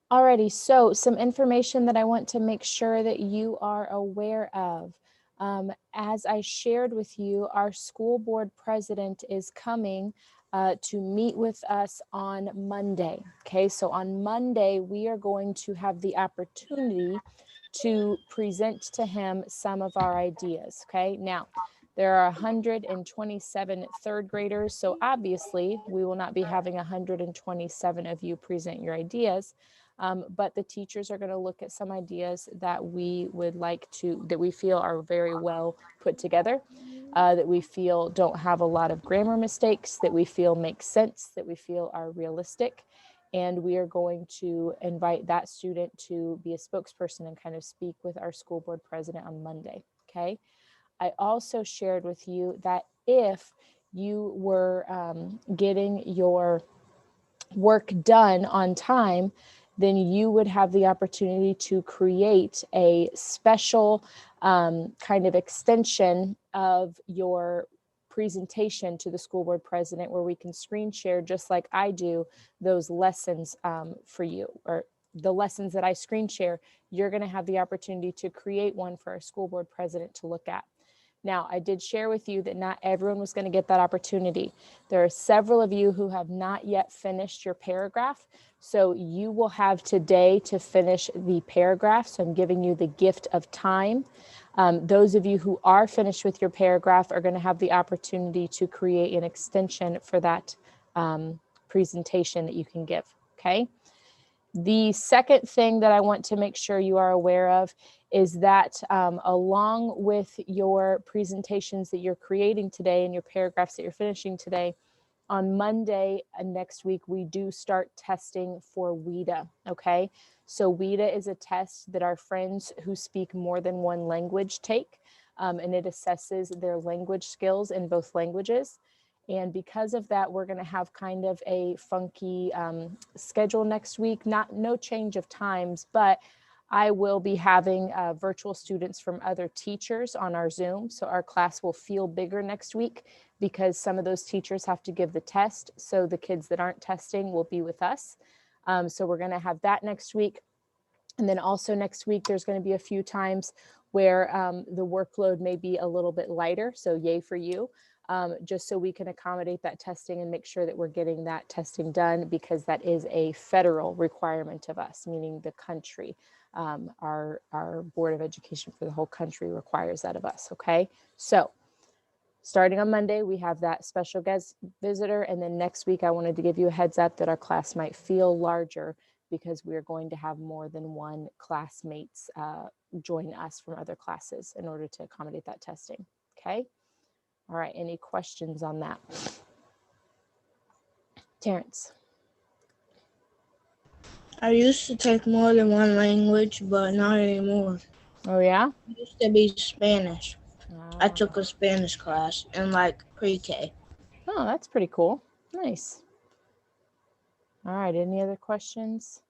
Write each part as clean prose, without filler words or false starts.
Alrighty, so some information that I want to make sure that you are aware of. As I shared with you, our school board president is coming to meet with us on Monday. Okay, so on Monday, we are going to have the opportunity to present to him some of our ideas. Okay, now there are 127 third graders, so obviously we will not be having 127 of you present your ideas. But the teachers are going to look at some ideas that we would like to, that we feel are very well put together, that we feel don't have a lot of grammar mistakes, that we feel make sense, that we feel are realistic. And we are going to invite that student to be a spokesperson and kind of speak with our school board president on Monday. Okay. I also shared with you that if you were getting your work done on time, then you would have the opportunity to create a special kind of extension of your presentation to the school board president, where we can screen share, just like I do, those lessons for you, or the lessons that I screen share. You're going to have the opportunity to create one for our school board president to look at. Now, I did share with you that not everyone was going to get that opportunity. There are several of you who have not yet finished your paragraph. So you will have today to finish the paragraph. So I'm giving you the gift of time. Those of you who are finished with your paragraph are going to have the opportunity to create an extension for that presentation that you can give. Okay. The second thing that I want to make sure you are aware of is that along with your presentations that you're creating today and your paragraphs that you're finishing today, on Monday next week, we do start testing for WIDA, okay? So WIDA is a test that our friends who speak more than one language take, and it assesses their language skills in both languages. And because of that, we're going to have kind of a funky schedule next week. No change of times, but I will be having virtual students from other teachers on our Zoom. So our class will feel bigger next week because some of those teachers have to give the test. So the kids that aren't testing will be with us. So we're going to have that next week. And then also next week, there's going to be a few times where the workload may be a little bit lighter. So yay for you. Just so we can accommodate that testing and make sure that we're getting that testing done, because that is a federal requirement of us, meaning the country. Our Board of Education for the whole country requires that of us, okay? So starting on Monday, we have that special guest visitor, and then next week I wanted to give you a heads up that our class might feel larger because we are going to have more than one classmates join us from other classes in order to accommodate that testing, okay? All right, any questions on that? Terrence. I used to take more than one language, but not anymore. Oh, yeah? It used to be Spanish. I Ah. took a Spanish class in like pre-K. Oh, that's pretty cool. Nice. All right, any other questions?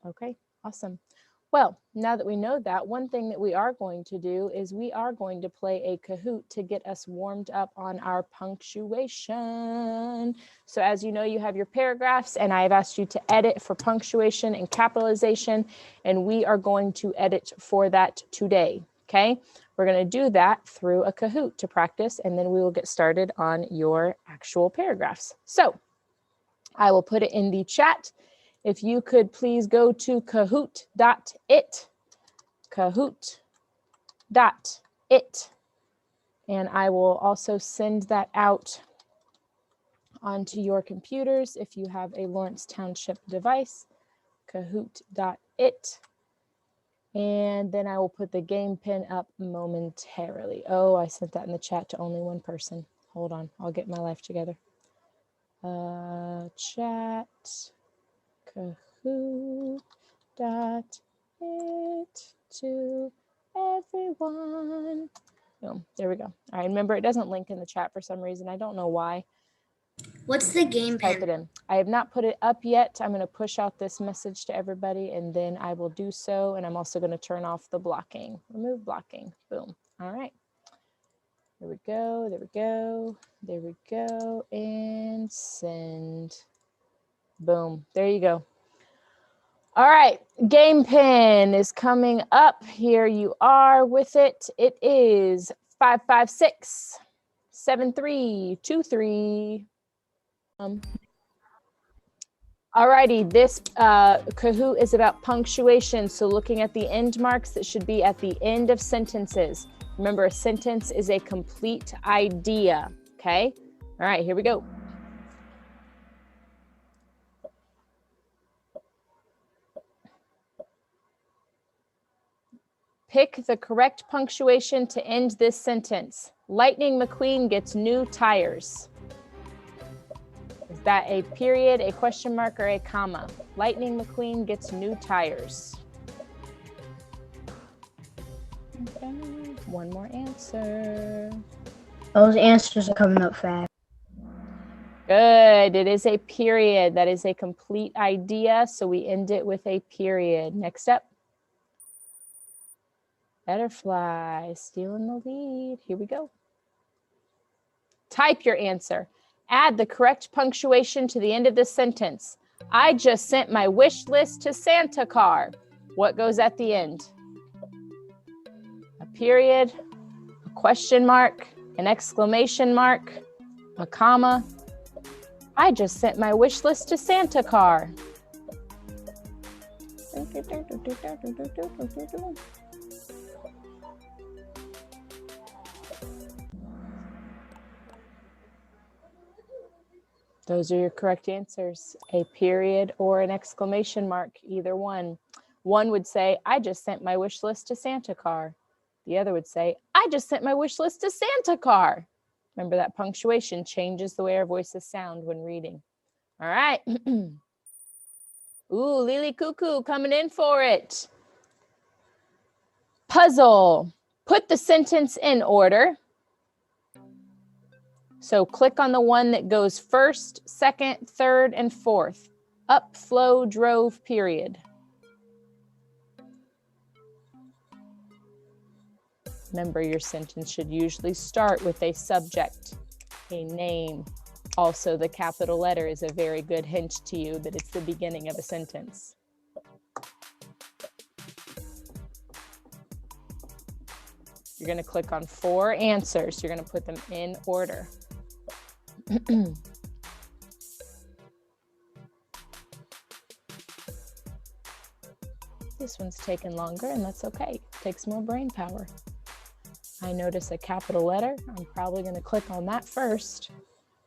Okay, awesome. Well, now that we know that, one thing that we are going to do is we are going to play a Kahoot to get us warmed up on our punctuation. So as you know, you have your paragraphs, and I've asked you to edit for punctuation and capitalization, and we are going to edit for that today, okay? We're going to do that through a Kahoot to practice, and then we will get started on your actual paragraphs. So I will put it in the chat. If you could please go to kahoot.it, kahoot.it, and I will also send that out onto your computers if you have a Lawrence Township device, kahoot.it. And then I will put the game pin up momentarily. Oh, I sent that in the chat to only one person. Hold on, I'll get my life together. Chat. Kahoot.it to everyone. Boom, there we go. All right, remember, it doesn't link in the chat for some reason. I don't know why. What's the game Type it pen? in. I have not put it up yet. I'm going to push out this message to everybody, and then I will do so. And I'm also going to turn off the blocking. Remove blocking. Boom. All right. There we go. There we go. There we go. And send. Boom. There you go. All right, game pin is coming up. Here you are with it. It is 556 7323. All righty, this Kahoot is about punctuation. So looking at the end marks that should be at the end of sentences. Remember, a sentence is a complete idea, okay? All right, here we go. Pick the correct punctuation to end this sentence. Lightning McQueen gets new tires. Is that a period, a question mark, or a comma? Lightning McQueen gets new tires. Okay. One more answer. Those answers are coming up fast. Good. It is a period. That is a complete idea. So we end it with a period. Next up. Butterfly stealing the lead. Here we go. Type your answer. Add the correct punctuation to the end of this sentence. I just sent my wish list to Santa car. What goes at the end? A period, a question mark, an exclamation mark, a comma. I just sent my wish list to Santa car. Those are your correct answers. A period or an exclamation mark, either one. One would say, I just sent my wish list to Santa car. The other would say, I just sent my wish list to Santa car. Remember that punctuation changes the way our voices sound when reading. All right. Ooh, Lily Cuckoo coming in for it. Puzzle. Put the sentence in order. So click on the one that goes first, second, third, and fourth. Up, flow, drove, period. Remember, your sentence should usually start with a subject, a name. Also, the capital letter is a very good hint to you that it's the beginning of a sentence. You're going to click on 4 answers. You're going to put them in order. This one's taking longer, and that's okay. It takes more brain power. I notice a capital letter. I'm probably going to click on that first.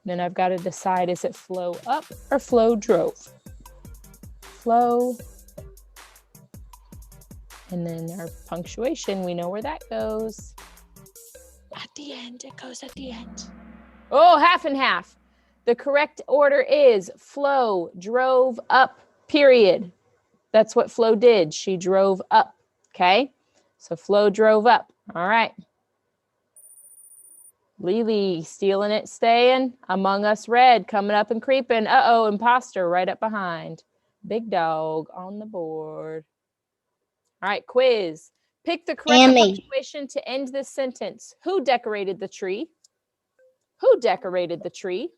Then I've got to decide, is it flow up or flow drove? Flow. And then our punctuation, we know where that goes. At the end, it goes at the end. Oh, half and half. The correct order is flow, drove up, period. That's what Flo did. She drove up, okay? So Flo drove up, all right. Lily, stealing it, staying. Among Us Red, coming up and creeping. Uh-oh, imposter right up behind. Big Dog on the board. All right, quiz. Pick the correct punctuation to end this sentence. Who decorated the tree? Who decorated the tree?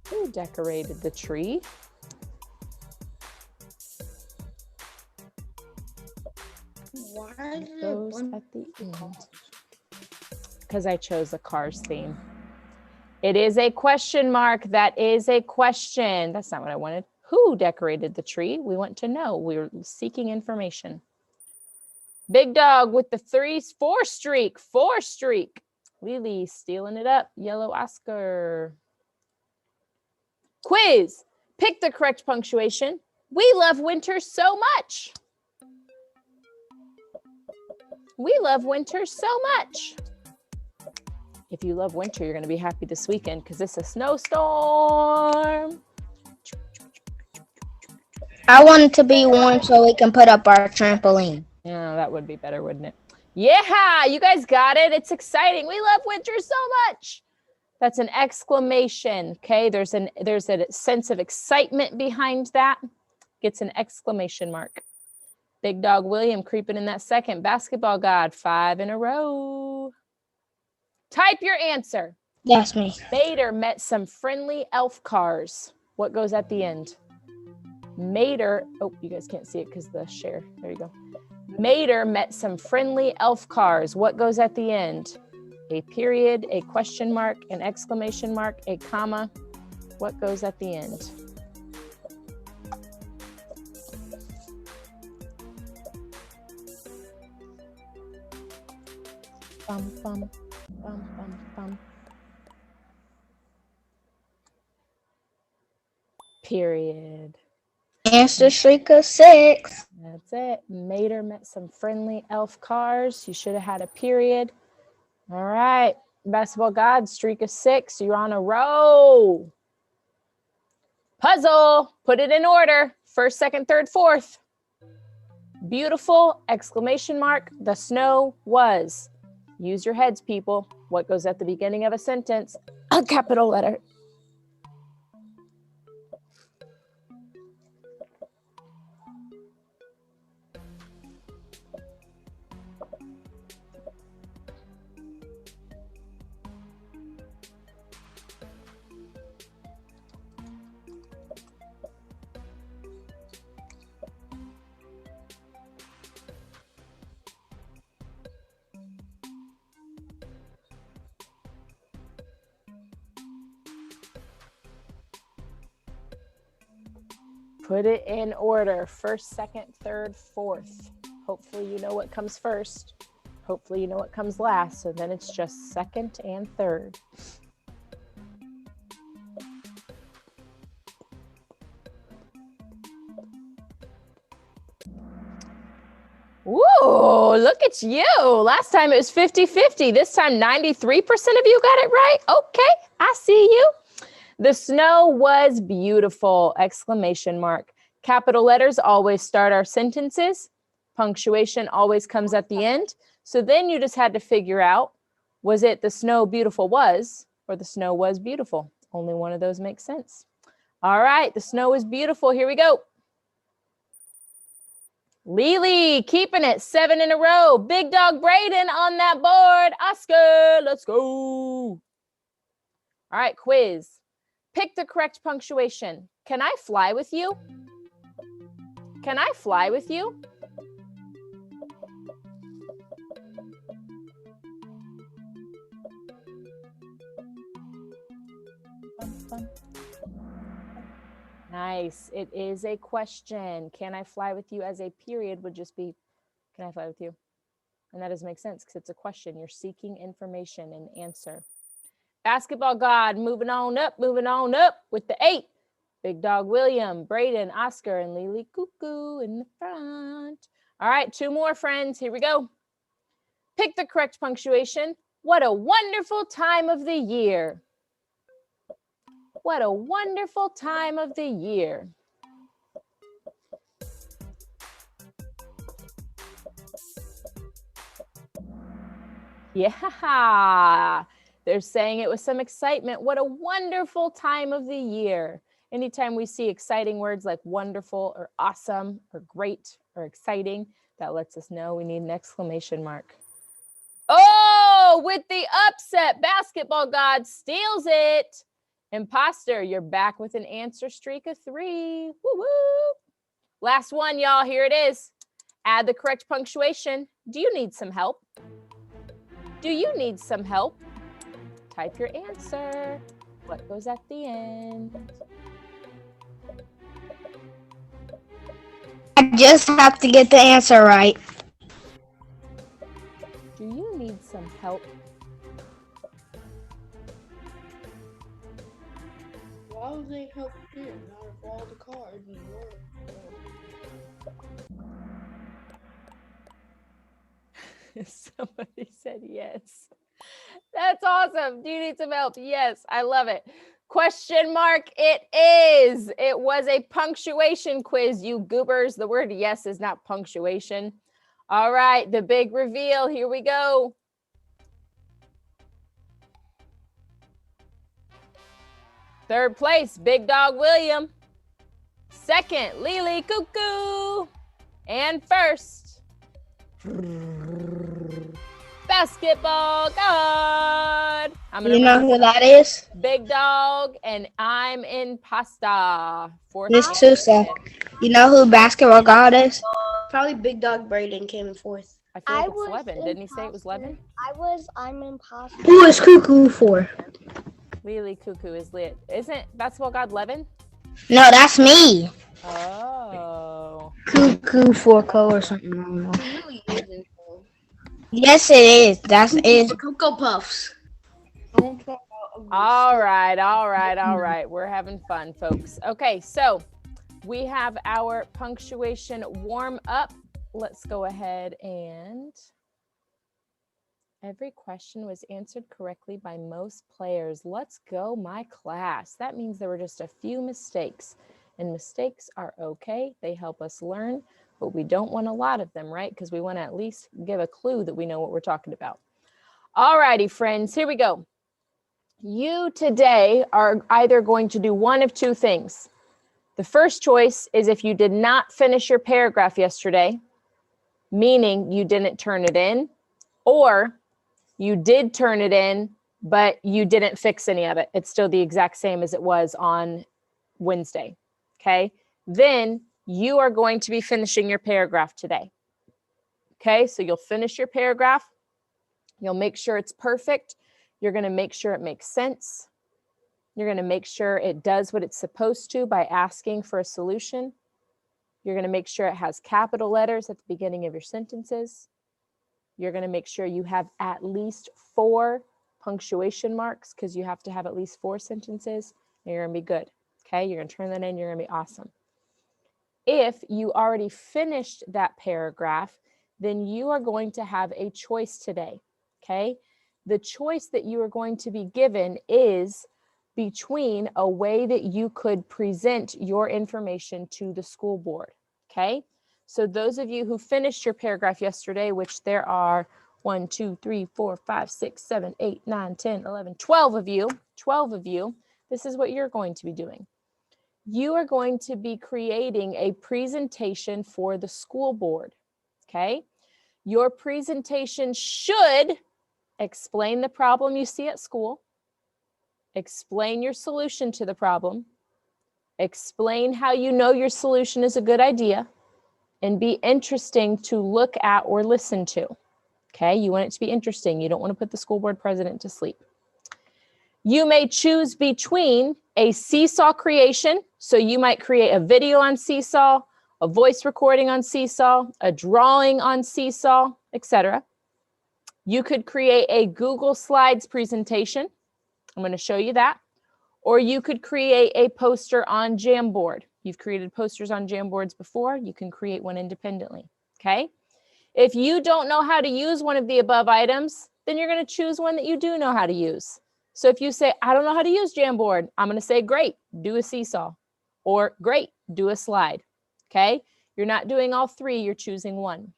Who decorated the tree? Why is It goes at the end. Because I chose a Cars theme. It is a question mark. That is a question. That's not what I wanted. Who decorated the tree? We want to know. We were seeking information. Big Dog with the 4 streak. 4 streak. Lily stealing it up. Yellow Oscar. Quiz. Pick the correct punctuation. We love winter so much. We love winter so much. If you love winter, you're going to be happy this weekend because it's a snowstorm. I want it to be warm so we can put up our trampoline. Yeah, that would be better, wouldn't it? Yeah, you guys got it. It's exciting. We love winter so much. That's an exclamation, okay? There's a sense of excitement behind that. Gets an exclamation mark. Big Dog William creeping in that second. Basketball God, 5 in a row. Type your answer. That's me. Mater met some friendly elf cars. What goes at the end? Mater, oh, you guys can't see it because the share. There you go. Mater met some friendly elf cars. What goes at the end? A period, a question mark, an exclamation mark, a comma. What goes at the end? Bum, bum, bum, bum, bum. Period. Answer streak of 6. That's it. Mater met some friendly elf cars. You should have had a period. All right. Basketball God, streak of 6. You're on a roll. Puzzle. Put it in order. First, second, third, fourth. Beautiful, exclamation mark. The snow was. Use your heads, people. What goes at the beginning of a sentence? A capital letter. Put it in order. First, second, third, fourth. Hopefully you know what comes first. Hopefully you know what comes last. So then it's just second and third. Ooh, look at you. Last time it was 50-50. This time 93% of you got it right. Okay, I see you. The snow was beautiful, exclamation mark. Capital letters always start our sentences. Punctuation always comes at the end. So then you just had to figure out, was it the snow beautiful was, or the snow was beautiful? Only one of those makes sense. All right, the snow is beautiful. Here we go. Lily, keeping it 7 in a row. Big Dog Braden on that board. Oscar, let's go. All right, quiz. Pick the correct punctuation. Can I fly with you? Can I fly with you? Nice. It is a question. Can I fly with you as a period would just be, can I fly with you? And that doesn't make sense because it's a question. You're seeking information and answer. Basketball God, moving on up with the 8. Big Dog William, Braden, Oscar, and Lily Cuckoo in the front. All right, 2 more, friends. Here we go. Pick the correct punctuation. What a wonderful time of the year. What a wonderful time of the year. Yeah. They're saying it with some excitement. What a wonderful time of the year. Anytime we see exciting words like wonderful or awesome or great or exciting, that lets us know we need an exclamation mark. Oh, with the upset, Basketball God steals it. Imposter, you're back with an answer streak of 3. Woo-woo. Last one, y'all. Here it is. Add the correct punctuation. Do you need some help? Do you need some help? Type your answer. What goes at the end? I just have to get the answer right. Do you need some help? Why would they help you? Not if all the cards and work. Somebody said yes. That's awesome. Do you need some help? Yes, I love it. Question mark it is. It was a punctuation quiz, you goobers. The word yes is not punctuation. All right, the big reveal. Here we go. Third place, Big Dog William. Second, Lily Cuckoo. And first, Basketball God. I'm gonna You know remember who that is? Big Dog, and I'm in pasta. Fourth Miss and Sousa. fifth. You know who basketball god is? Probably Big Dog Braden came in fourth. I feel I like it's was 11. Didn't he say it was 11? I'm imposter. Who is Cuckoo for? Lily Cuckoo is lit. Isn't basketball god Levin? No, that's me. Oh. Cuckoo for Co or something. I don't know. It really isn't. Yes, it is. That's it. Cocoa Puffs. Don't talk about All right. We're having fun, folks. Okay, so we have our punctuation warm up. Let's go ahead and every question was answered correctly by most players. Let's go, my class. That means there were just a few mistakes, and mistakes are okay. They help us learn, but we don't want a lot of them, right? Because we want to at least give a clue that we know what we're talking about. All righty, friends, here we go. You today are either going to do one of two things. The first choice is if you did not finish your paragraph yesterday, meaning you didn't turn it in, or you did turn it in, but you didn't fix any of it. It's still the exact same as it was on Wednesday, okay? Then you are going to be finishing your paragraph today, okay? So you'll finish your paragraph. You'll make sure it's perfect. You're going to make sure it makes sense. You're going to make sure it does what it's supposed to by asking for a solution. You're going to make sure it has capital letters at the beginning of your sentences. You're going to make sure you have at least 4 punctuation marks because you have to have at least 4 sentences, and you're going to be good. Okay, you're going to turn that in. You're going to be awesome. If you already finished that paragraph, then you are going to have a choice today. Okay, the choice that you are going to be given is between a way that you could present your information to the school board. Okay. So those of you who finished your paragraph yesterday, which there are 1, 2, 3, 4, 5, 6, 7, 8, 9, 10, 11, 12 of you, this is what you're going to be doing. You are going to be creating a presentation for the school board, okay? Your presentation should explain the problem you see at school, explain your solution to the problem, explain how you know your solution is a good idea, and be interesting to look at or listen to. Okay, you want it to be interesting. You don't want to put the school board president to sleep. You may choose between a Seesaw creation. So you might create a video on Seesaw, a voice recording on Seesaw, a drawing on Seesaw, etc. You could create a Google Slides presentation. I'm going to show you that. Or you could create a poster on Jamboard. You've created posters on Jamboards before. You can create one independently, okay? If you don't know how to use one of the above items, then you're going to choose one that you do know how to use. So if you say, I don't know how to use Jamboard, I'm going to say, great, do a Seesaw. Or great, do a slide, okay? You're not doing all 3, you're choosing one.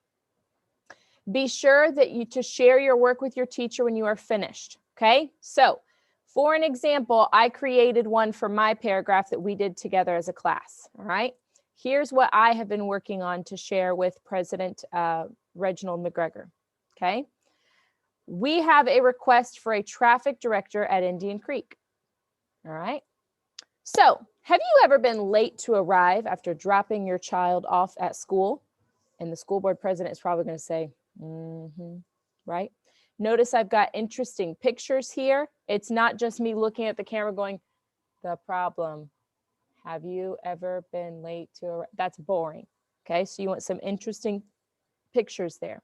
Be sure that to share your work with your teacher when you are finished, okay? So, for an example, I created one for my paragraph that we did together as a class, all right? Here's what I have been working on to share with President Reginald McGregor, okay? We have a request for a traffic director at Indian Creek, all right? So, have you ever been late to arrive after dropping your child off at school? And the school board president is probably going to say, right? Notice I've got interesting pictures here. It's not just me looking at the camera going, the problem. Have you ever been late to arrive? That's boring. Okay, so you want some interesting pictures there.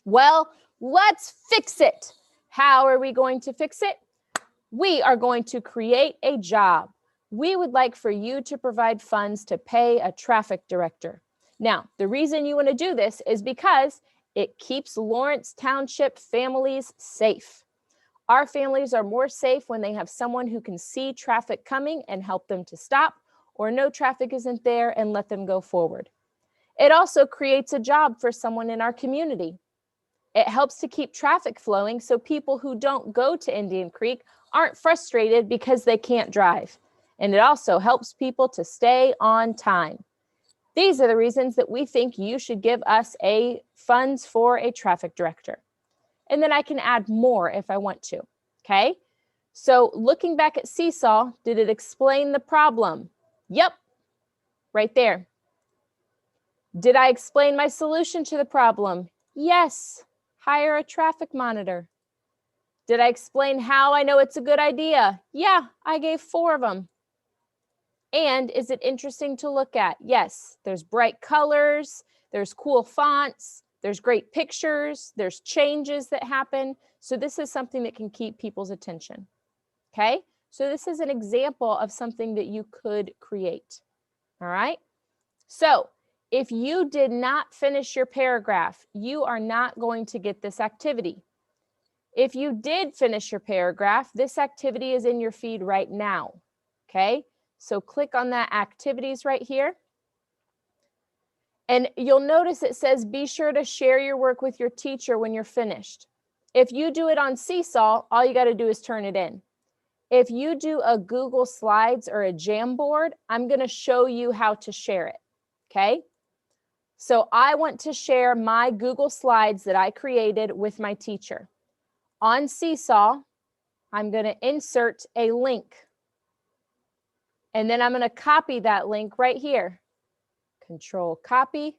Well, let's fix it. How are we going to fix it? We are going to create a job. We would like for you to provide funds to pay a traffic director. Now, the reason you want to do this is because it keeps Lawrence Township families safe. Our families are more safe when they have someone who can see traffic coming and help them to stop, or no traffic isn't there and let them go forward. It also creates a job for someone in our community. It helps to keep traffic flowing so people who don't go to Indian Creek aren't frustrated because they can't drive. And it also helps people to stay on time. These are the reasons that we think you should give us funds for a traffic director. And then I can add more if I want to. Okay, so looking back at Seesaw, did it explain the problem? Yep, right there. Did I explain my solution to the problem? Yes, hire a traffic monitor. Did I explain how I know it's a good idea? Yeah, I gave 4 of them. And is it interesting to look at? Yes, there's bright colors, there's cool fonts, there's great pictures, there's changes that happen. So this is something that can keep people's attention. Okay, so this is an example of something that you could create. All right, so if you did not finish your paragraph, you are not going to get this activity. If you did finish your paragraph, this activity is in your feed right now. Okay, so click on that activities right here. And you'll notice it says, be sure to share your work with your teacher when you're finished. If you do it on Seesaw, all you got to do is turn it in. If you do a Google Slides or a Jamboard, I'm going to show you how to share it. Okay. So I want to share my Google Slides that I created with my teacher. On Seesaw, I'm going to insert a link. And then I'm going to copy that link right here. Control copy,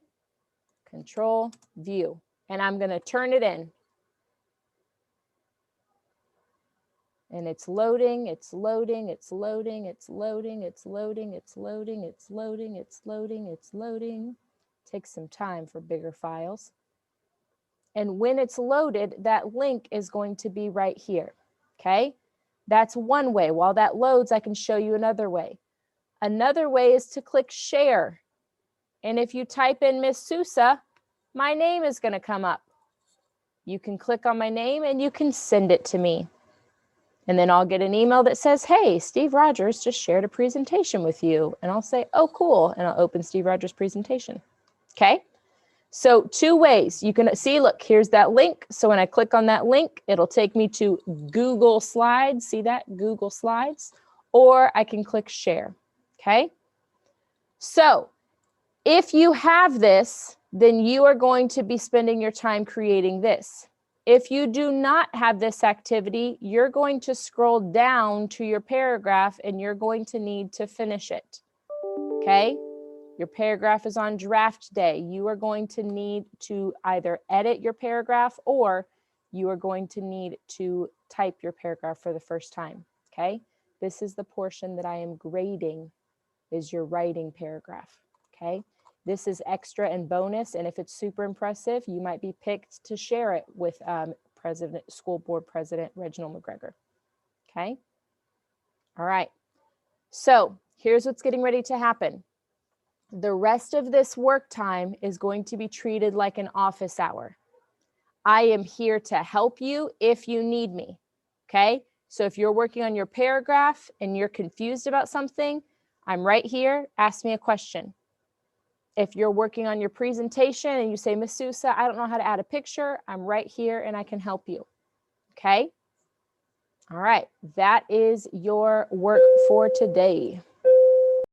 control view. And I'm going to turn it in. And it's loading, it's loading, it's loading, it's loading, it's loading, it's loading, it's loading, it's loading, it's loading. Takes some time for bigger files. And when it's loaded, that link is going to be right here. Okay, that's one way. While that loads, I can show you another way. Another way is to click share. And if you type in Miss Sousa, my name is going to come up. You can click on my name and you can send it to me. And then I'll get an email that says, hey, Steve Rogers just shared a presentation with you. And I'll say, oh, cool. And I'll open Steve Rogers' presentation. Okay. So 2 ways you can see, look, here's that link. So when I click on that link, it'll take me to Google Slides. See that? Google Slides. Or I can click share. Okay. So if you have this, then you are going to be spending your time creating this. If you do not have this activity, you're going to scroll down to your paragraph and you're going to need to finish it. Okay? Your paragraph is on draft day. You are going to need to either edit your paragraph or you are going to need to type your paragraph for the first time. Okay? This is the portion that I am grading, is your writing paragraph. Okay? This is extra and bonus, and if it's super impressive, you might be picked to share it with School Board President Reginald McGregor. Okay? All right. So here's what's getting ready to happen. The rest of this work time is going to be treated like an office hour. I am here to help you if you need me. Okay? So if you're working on your paragraph and you're confused about something, I'm right here. Ask me a question. If you're working on your presentation and you say, Ms. Sousa, I don't know how to add a picture, I'm right here and I can help you. Okay? All right. That is your work for today.